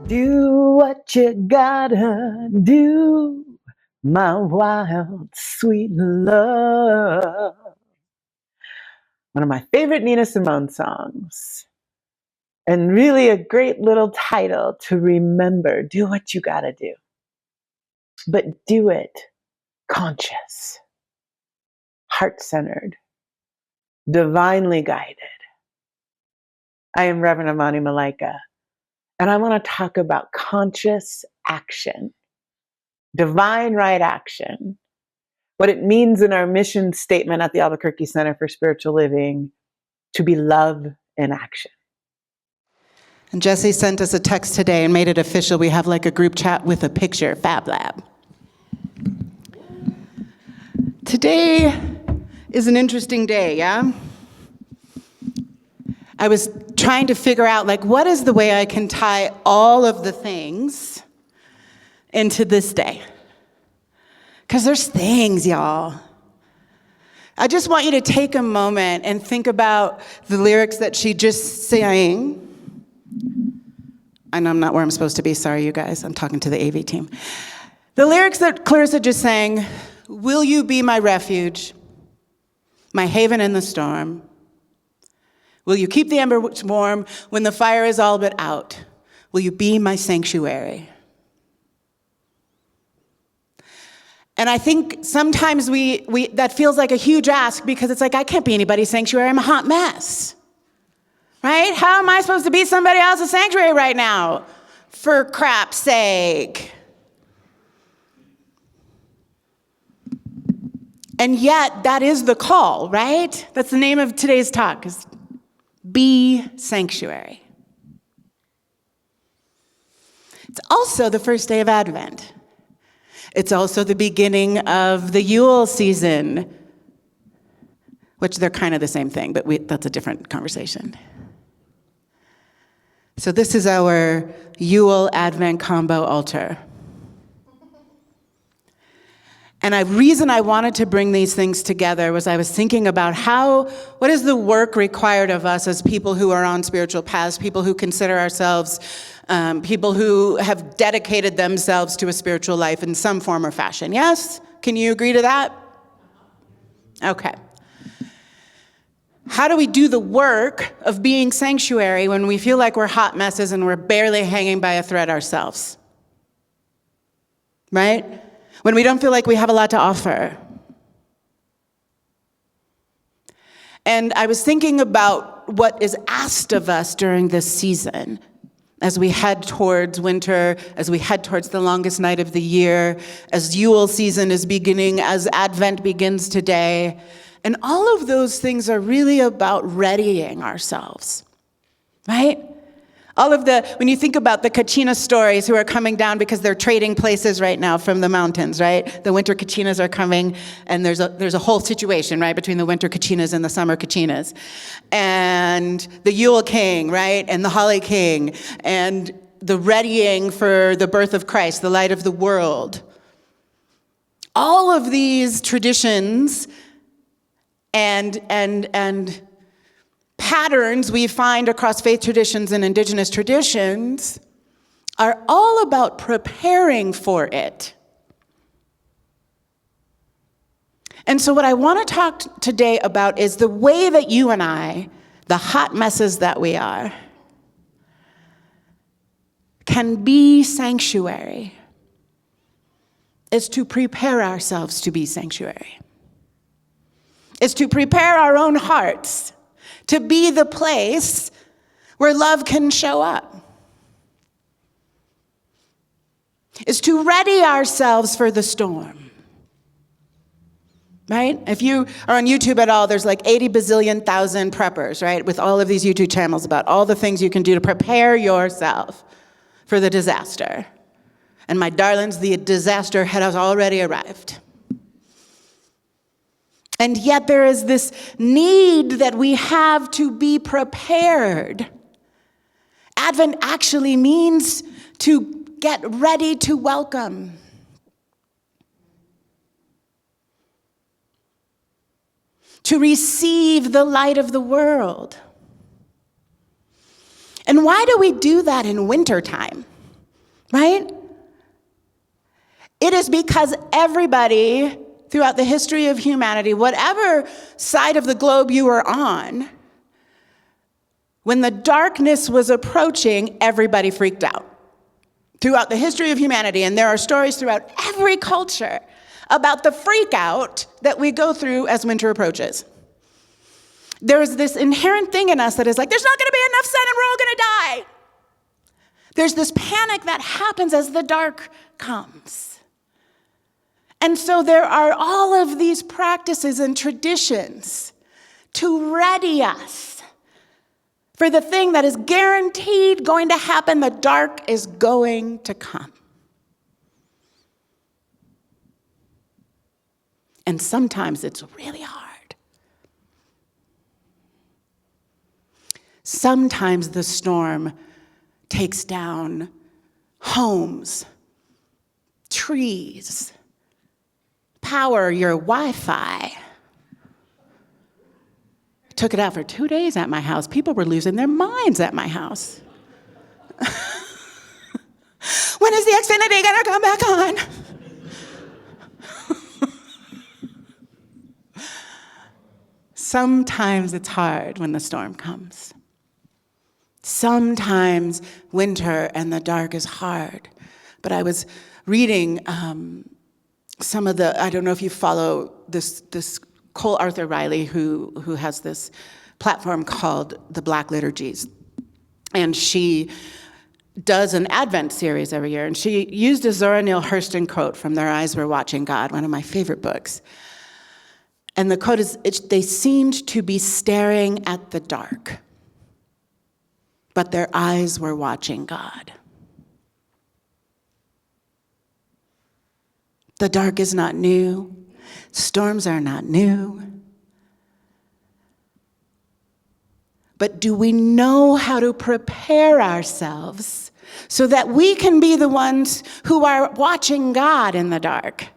Do what you gotta do, my wild, sweet love. One of my favorite Nina Simone songs. And really a great little title to remember. Do what you gotta do. But do it conscious, heart-centered, divinely guided. I am Reverend Amani Malaika, and I want to talk about conscious action, divine right action, what it means in our mission statement at the Albuquerque Center for Spiritual Living to be love in action. And Jesse sent us a text today and made it official. We have like a group chat with a picture, Fab Lab. Today is an interesting day, yeah? I was trying to figure out, like, what is the way I can tie all of the things into this day? Because there's things, y'all. I just want you to take a moment and think about the lyrics that she just sang. I know I'm not where I'm supposed to be. Sorry, you guys. I'm talking to the AV team. The lyrics that Clarissa just sang, will you be my refuge, my haven in the storm? Will you keep the embers warm when the fire is all but out? Will you be my sanctuary? And I think sometimes we that feels like a huge ask because it's like, I can't be anybody's sanctuary. I'm a hot mess. Right? How am I supposed to be somebody else's sanctuary right now? For crap's sake. And yet, that is the call, right? That's the name of today's talk, is be sanctuary. It's also the first day of Advent. It's also the beginning of the Yule season, which they're kind of the same thing, but that's a different conversation. So this is our Yule Advent combo altar. And the reason I wanted to bring these things together was I was thinking about what is the work required of us as people who are on spiritual paths, people who consider ourselves, people who have dedicated themselves to a spiritual life in some form or fashion. Yes? Can you agree to that? Okay. How do we do the work of being sanctuary when we feel like we're hot messes and we're barely hanging by a thread ourselves? Right? When we don't feel like we have a lot to offer. And I was thinking about what is asked of us during this season as we head towards winter, as we head towards the longest night of the year, as Yule season is beginning, as Advent begins today. And all of those things are really about readying ourselves, right? When you think about the Kachina stories who are coming down because they're trading places right now from the mountains, right? The winter Kachinas are coming, and there's a whole situation, right, between the winter Kachinas and the summer Kachinas. And the Yule King, right, and the Holly King, and the readying for the birth of Christ, the light of the world. All of these traditions and patterns we find across faith traditions and indigenous traditions are all about preparing for it. And so what I want to talk today about is the way that you and I, the hot messes that we are, can be sanctuary, is to prepare ourselves to be sanctuary. Is to prepare our own hearts to be the place where love can show up. Is to ready ourselves for the storm. Right? If you are on YouTube at all, there's like 80 bazillion thousand preppers, right? With all of these YouTube channels about all the things you can do to prepare yourself for the disaster. And my darlings, the disaster has already arrived. And yet there is this need that we have to be prepared. Advent actually means to get ready to welcome. to receive the light of the world. And why do we do that in wintertime, right? It is because everybody throughout the history of humanity, whatever side of the globe you were on, when the darkness was approaching, everybody freaked out. Throughout the history of humanity, and there are stories throughout every culture about the freak out that we go through as winter approaches. There's this inherent thing in us that is like, there's not gonna be enough sun and we're all gonna die. There's this panic that happens as the dark comes. And so there are all of these practices and traditions to ready us for the thing that is guaranteed going to happen. The dark is going to come. And sometimes it's really hard. Sometimes the storm takes down homes, trees, power your Wi-Fi. Took it out for 2 days at my house. People were losing their minds at my house. When is the Xfinity gonna come back on? Sometimes it's hard when the storm comes. Sometimes winter and the dark is hard. But I was reading some of the, I don't know if you follow this Cole Arthur Riley, who has this platform called the Black Liturgies. And she does an Advent series every year. And she used a Zora Neale Hurston quote from Their Eyes Were Watching God, one of my favorite books. And the quote is, they seemed to be staring at the dark, but their eyes were watching God. The dark is not new. Storms are not new. But do we know how to prepare ourselves so that we can be the ones who are watching God in the dark?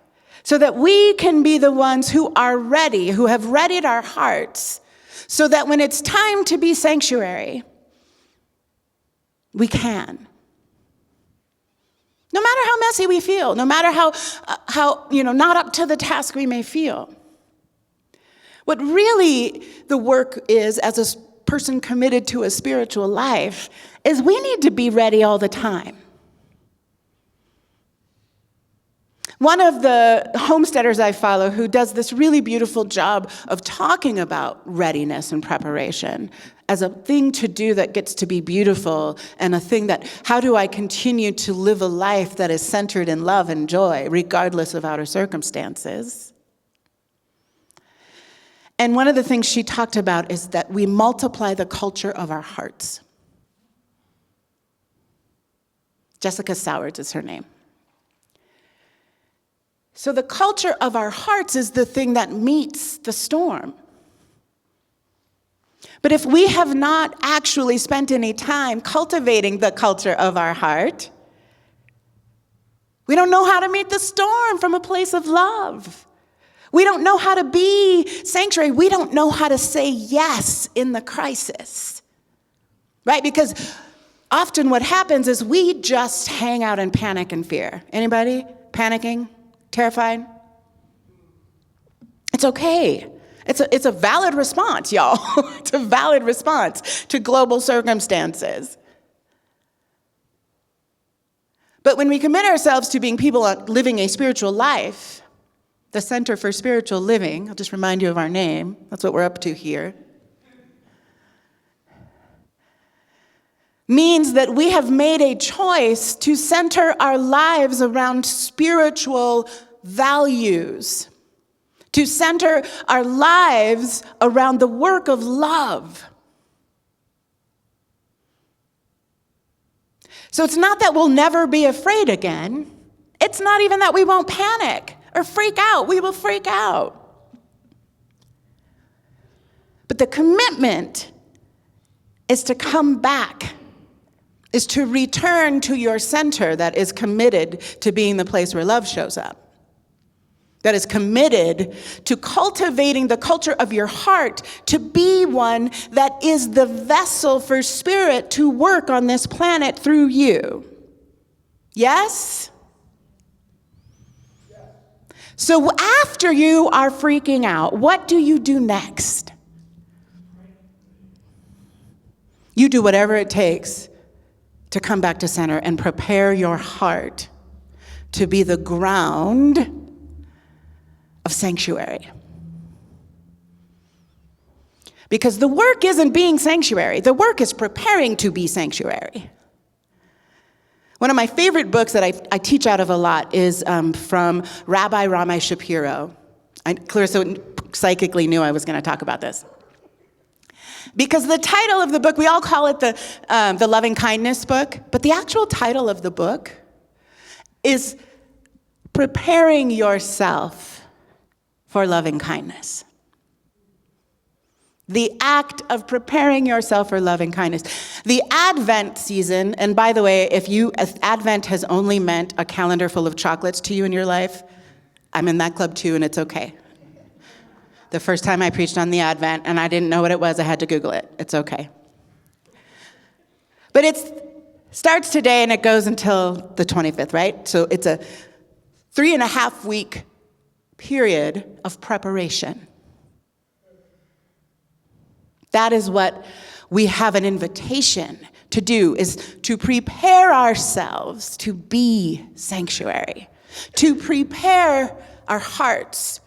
So that we can be the ones who are ready, who have readied our hearts, so that when it's time to be sanctuary, we can. No matter how messy we feel, no matter how not up to the task we may feel. What really the work is, as a person committed to a spiritual life, is we need to be ready all the time. One of the homesteaders I follow who does this really beautiful job of talking about readiness and preparation as a thing to do that gets to be beautiful, and a thing that, how do I continue to live a life that is centered in love and joy, regardless of outer circumstances? And one of the things she talked about is that we multiply the culture of our hearts. Jessica Sowards is her name. So the culture of our hearts is the thing that meets the storm. But if we have not actually spent any time cultivating the culture of our heart, we don't know how to meet the storm from a place of love. We don't know how to be sanctuary. We don't know how to say yes in the crisis, right? Because often what happens is we just hang out in panic and fear. Anybody panicking? Terrified? It's okay. It's a valid response, y'all. It's a valid response to global circumstances. But when we commit ourselves to being people living a spiritual life, the Center for Spiritual Living, I'll just remind you of our name. That's what we're up to here. Means that we have made a choice to center our lives around spiritual values, to center our lives around the work of love. So it's not that we'll never be afraid again. It's not even that we won't panic or freak out. We will freak out. But the commitment is to come back, is to return to your center that is committed to being the place where love shows up. that is committed to cultivating the culture of your heart to be one that is the vessel for Spirit to work on this planet through you. Yes? So after you are freaking out, what do you do next? You do whatever it takes to come back to center and prepare your heart to be the ground of sanctuary. Because the work isn't being sanctuary. The work is preparing to be sanctuary. One of my favorite books that I teach out of a lot is from Rabbi Ramai Shapiro. Clarissa psychically knew I was going to talk about this. Because the title of the book, we all call it the loving kindness book, but the actual title of the book is Preparing Yourself for Loving Kindness. The act of preparing yourself for loving kindness. The Advent season, and by the way, if Advent has only meant a calendar full of chocolates to you in your life, I'm in that club too, and it's okay. The first time I preached on the Advent, and I didn't know what it was, I had to Google it. It's okay. But it starts today, and it goes until the 25th, right? So it's a 3.5-week period of preparation. That is what we have an invitation to do, is to prepare ourselves to be sanctuary, to prepare our hearts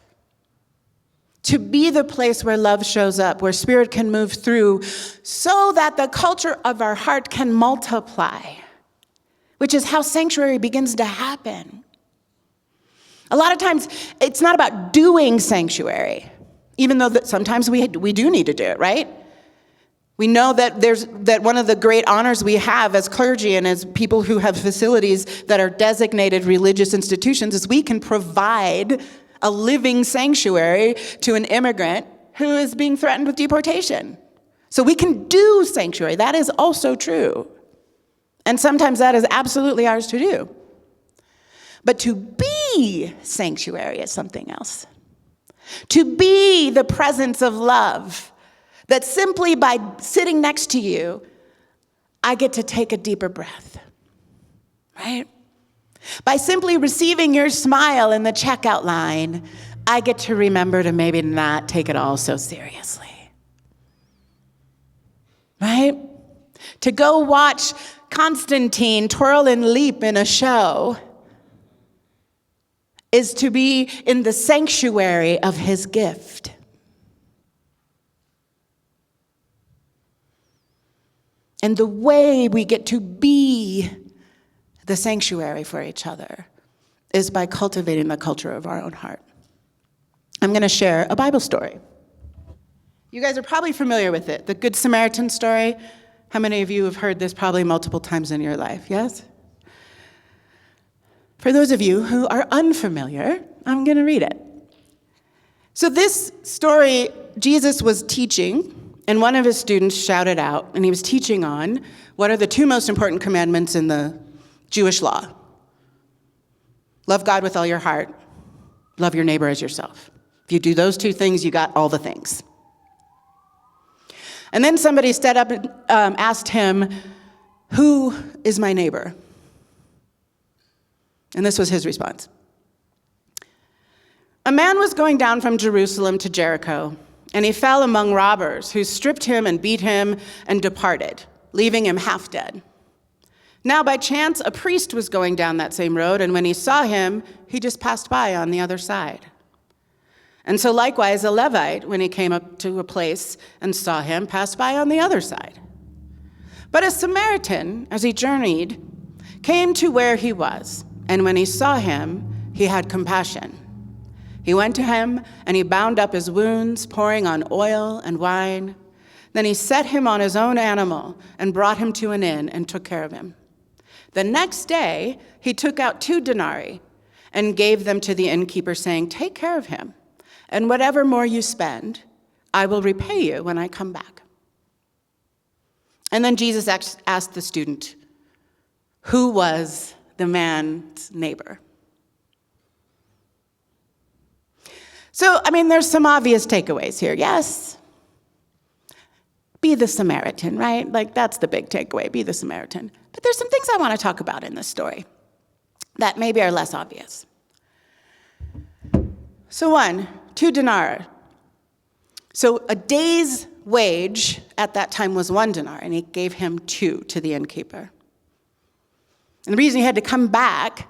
to be the place where love shows up, where Spirit can move through, so that the culture of our heart can multiply, which is how sanctuary begins to happen. A lot of times, it's not about doing sanctuary, even though that sometimes we do need to do it, right? We know that one of the great honors we have as clergy and as people who have facilities that are designated religious institutions is we can provide a living sanctuary to an immigrant who is being threatened with deportation. So we can do sanctuary. That is also true. And sometimes that is absolutely ours to do. But to be sanctuary is something else. To be the presence of love, that simply by sitting next to you, I get to take a deeper breath, right? By simply receiving your smile in the checkout line, I get to remember to maybe not take it all so seriously, right? To go watch Constantine twirl and leap in a show is to be in the sanctuary of his gift. And the way we get to be the sanctuary for each other is by cultivating the culture of our own heart. I'm going to share a Bible story. You guys are probably familiar with it, the Good Samaritan story. How many of you have heard this probably multiple times in your life, yes? For those of you who are unfamiliar, I'm going to read it. So this story, Jesus was teaching, and one of his students shouted out, and he was teaching on what are the two most important commandments in the Jewish law. Love God with all your heart. Love your neighbor as yourself. If you do those two things, you got all the things. And then somebody stood up and asked him, who is my neighbor? And this was his response. A man was going down from Jerusalem to Jericho, and he fell among robbers who stripped him and beat him and departed, leaving him half dead. Now, by chance, a priest was going down that same road, and when he saw him, he just passed by on the other side. And so likewise, a Levite, when he came up to a place and saw him, passed by on the other side. But a Samaritan, as he journeyed, came to where he was, and when he saw him, he had compassion. He went to him, and he bound up his wounds, pouring on oil and wine. Then he set him on his own animal and brought him to an inn and took care of him. The next day, he took out 2 denarii and gave them to the innkeeper, saying, take care of him, and whatever more you spend, I will repay you when I come back. And then Jesus asked the student, who was the man's neighbor? So, there's some obvious takeaways here. Yes, be the Samaritan, right? Like, that's the big takeaway, be the Samaritan. But there's some things I want to talk about in this story that maybe are less obvious. So 1, 2 denarii. So a day's wage at that time was 1 denarii, and he gave him 2 to the innkeeper. And the reason he had to come back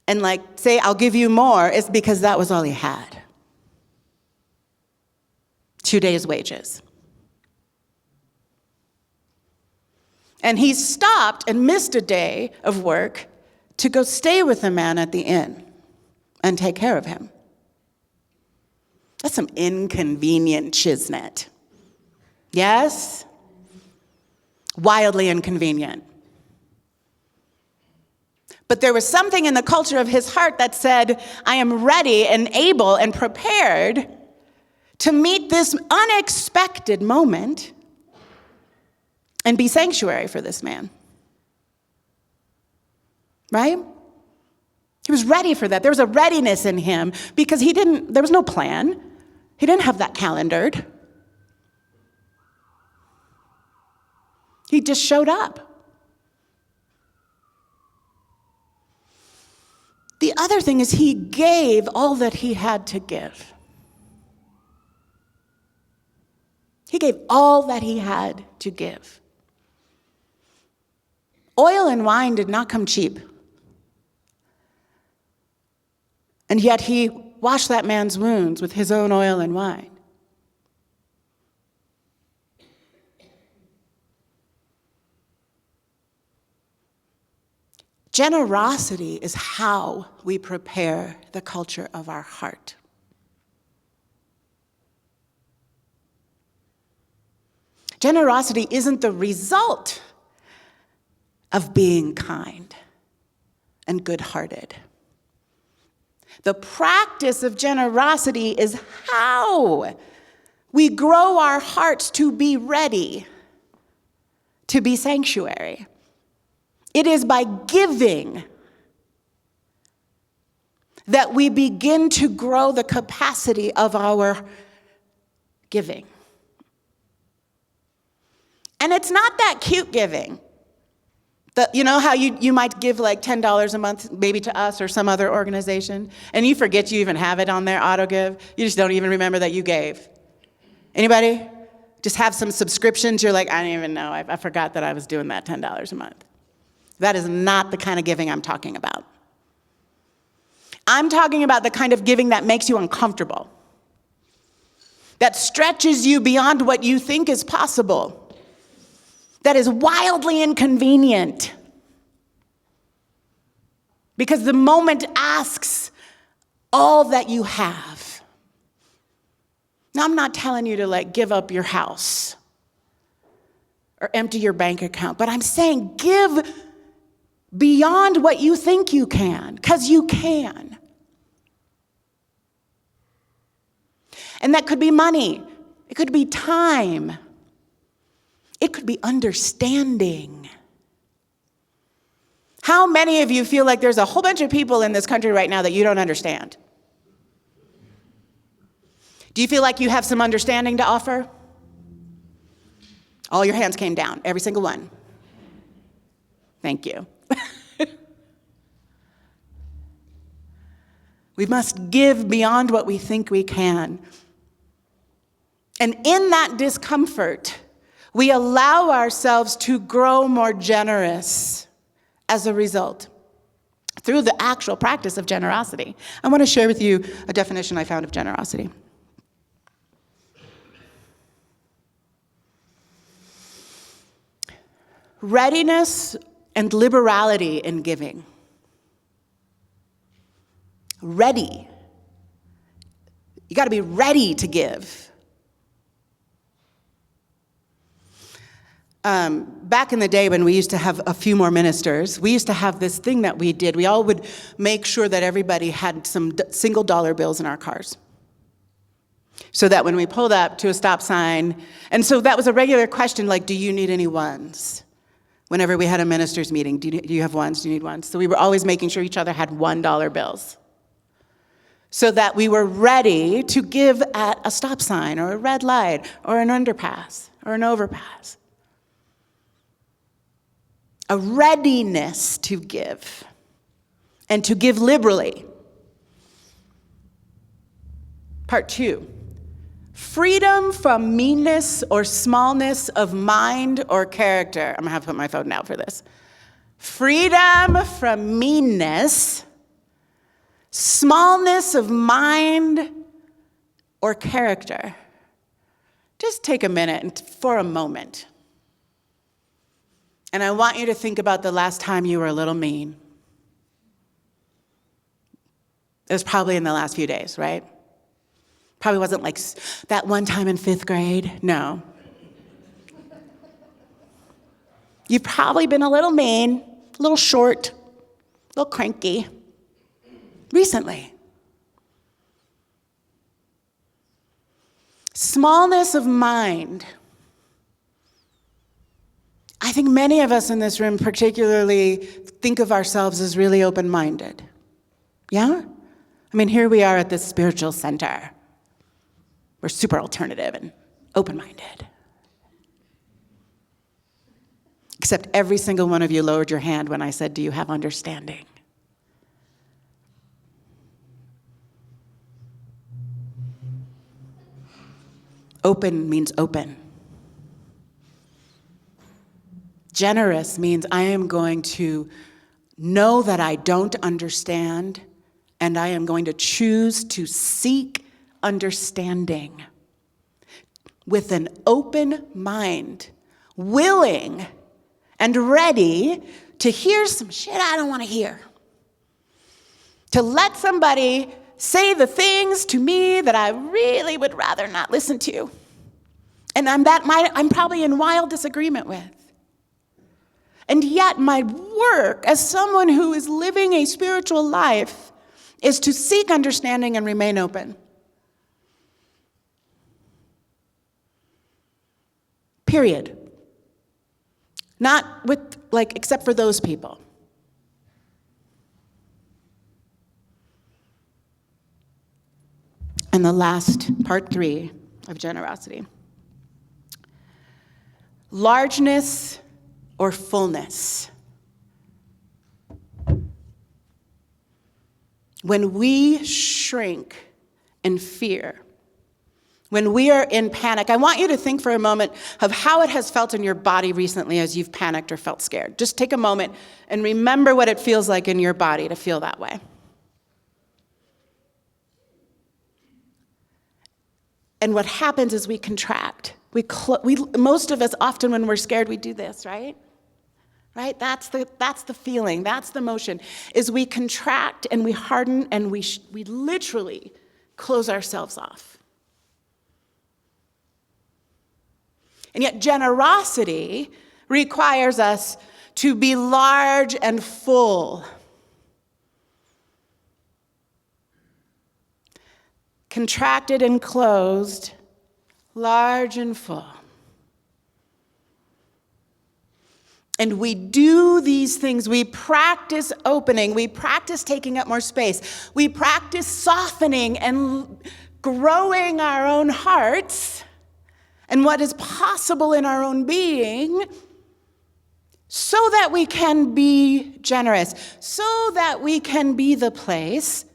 and say, I'll give you more, is because that was all he had. 2 days' wages. And he stopped and missed a day of work to go stay with the man at the inn and take care of him. That's some inconvenient shiznit. Yes? Wildly inconvenient. But there was something in the culture of his heart that said, I am ready and able and prepared to meet this unexpected moment and be sanctuary for this man. Right? He was ready for that. There was a readiness in him because there was no plan. He didn't have that calendared. He just showed up. The other thing is he gave all that he had to give. He gave all that he had to give. Oil and wine did not come cheap. And yet he washed that man's wounds with his own oil and wine. Generosity is how we prepare the culture of our heart. Generosity isn't the result of being kind and good-hearted. The practice of generosity is how we grow our hearts to be ready to be sanctuary. It is by giving that we begin to grow the capacity of our giving. And it's not that cute giving. You know how you might give $10 a month, maybe to us or some other organization, and you forget you even have it on there, auto give. You just don't even remember that you gave. Anybody? Just have some subscriptions, you're like, I don't even know, I forgot that I was doing that $10 a month. That is not the kind of giving I'm talking about. I'm talking about the kind of giving that makes you uncomfortable, that stretches you beyond what you think is possible, that is wildly inconvenient. Because the moment asks all that you have. Now, I'm not telling you to give up your house or empty your bank account, but I'm saying give beyond what you think you can, because you can. And that could be money. It could be time. It could be understanding. How many of you feel like there's a whole bunch of people in this country right now that you don't understand? Do you feel like you have some understanding to offer? All your hands came down, every single one. Thank you. We must give beyond what we think we can. And in that discomfort, we allow ourselves to grow more generous as a result through the actual practice of generosity. I want to share with you a definition I found of generosity. Readiness and liberality in giving. Ready. You got to be ready to give. Back in the day when we used to have a few more ministers, we used to have this thing that we did. We all would make sure that everybody had some single dollar bills in our cars. So that when we pulled up to a stop sign, and so that was a regular question, do you need any ones? Whenever we had a ministers meeting, do you have ones? Do you need ones? So we were always making sure each other had $1 bills. so that we were ready to give at a stop sign or a red light or an underpass or an overpass. A readiness to give, and to give liberally. Part 2, freedom from meanness or smallness of mind or character. I'm gonna have to put my phone down for this. Freedom from meanness, smallness of mind or character. Just take a minute for a moment. And I want you to think about the last time you were a little mean. It was probably in the last few days, right? Probably wasn't like that one time in 5th grade. No. You've probably been a little mean, a little short, a little cranky recently. Smallness of mind. I think many of us in this room particularly think of ourselves as really open-minded. Yeah? I mean, here we are at this spiritual center. We're super alternative and open-minded. Except every single one of you lowered your hand when I said, do you have understanding? Open means open. Generous means I am going to know that I don't understand, and I am going to choose to seek understanding with an open mind, willing and ready to hear some shit I don't want to hear. To let somebody say the things to me that I really would rather not listen to. And I'm probably in wild disagreement with. And yet my work as someone who is living a spiritual life is to seek understanding and remain open. Period. Not with, except for those people. And the last, part 3 of generosity. Largeness or fullness. When we shrink in fear, when we are in panic, I want you to think for a moment of how it has felt in your body recently as you've panicked or felt scared. Just take a moment and remember what it feels like in your body to feel that way. And what happens is we contract. Most of us, often when we're scared, we do this, right? Right? That's the feeling. That's the motion. Is we contract and we harden and we literally close ourselves off. And yet generosity requires us to be large and full. Contracted and closed, large and full. And we do these things. We practice opening. We practice taking up more space. We practice softening and growing our own hearts and what is possible in our own being so that we can be generous, so that we can be the place,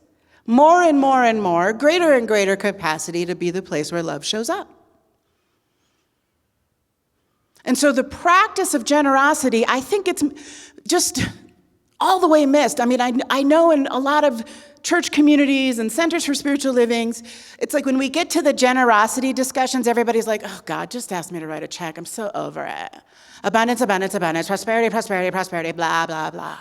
more and more and more, greater and greater capacity to be the place where love shows up. And so the practice of generosity, I think it's just all the way missed. I mean, I know in a lot of church communities and centers for spiritual livings, it's like when we get to the generosity discussions, everybody's like, oh God, just ask me to write a check. I'm so over it. Abundance, abundance, abundance, prosperity, prosperity, prosperity, blah, blah, blah.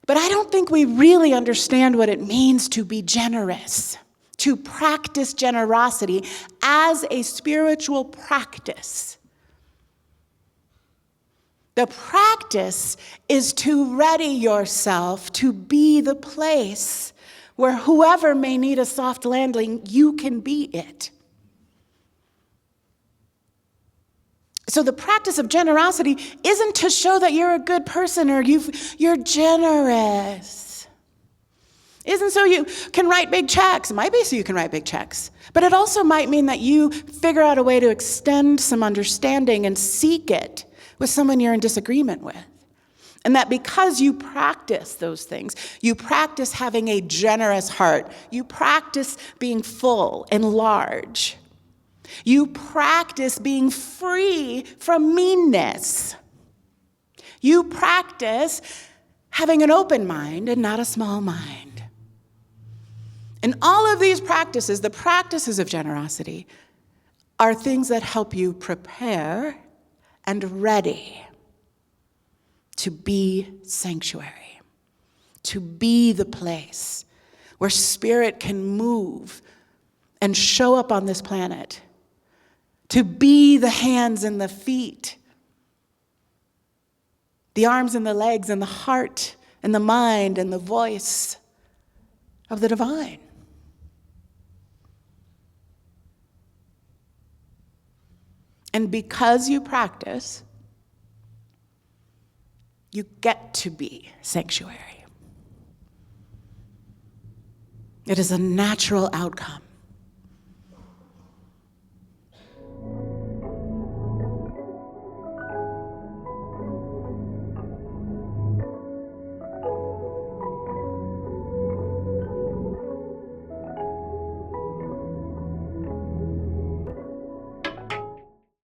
But I don't think we really understand what it means to be generous, to practice generosity as a spiritual practice. The practice is to ready yourself to be the place where whoever may need a soft landing, you can be it. So the practice of generosity isn't to show that you're a good person or you're generous. Isn't so you can write big checks. It might be so you can write big checks. But it also might mean that you figure out a way to extend some understanding and seek it with someone you're in disagreement with. And that because you practice those things, you practice having a generous heart, you practice being full and large, you practice being free from meanness, you practice having an open mind and not a small mind. And all of these practices, the practices of generosity, are things that help you prepare and ready to be sanctuary, to be the place where spirit can move and show up on this planet, to be the hands and the feet, the arms and the legs and the heart and the mind and the voice of the divine. And because you practice, you get to be sanctuary. It is a natural outcome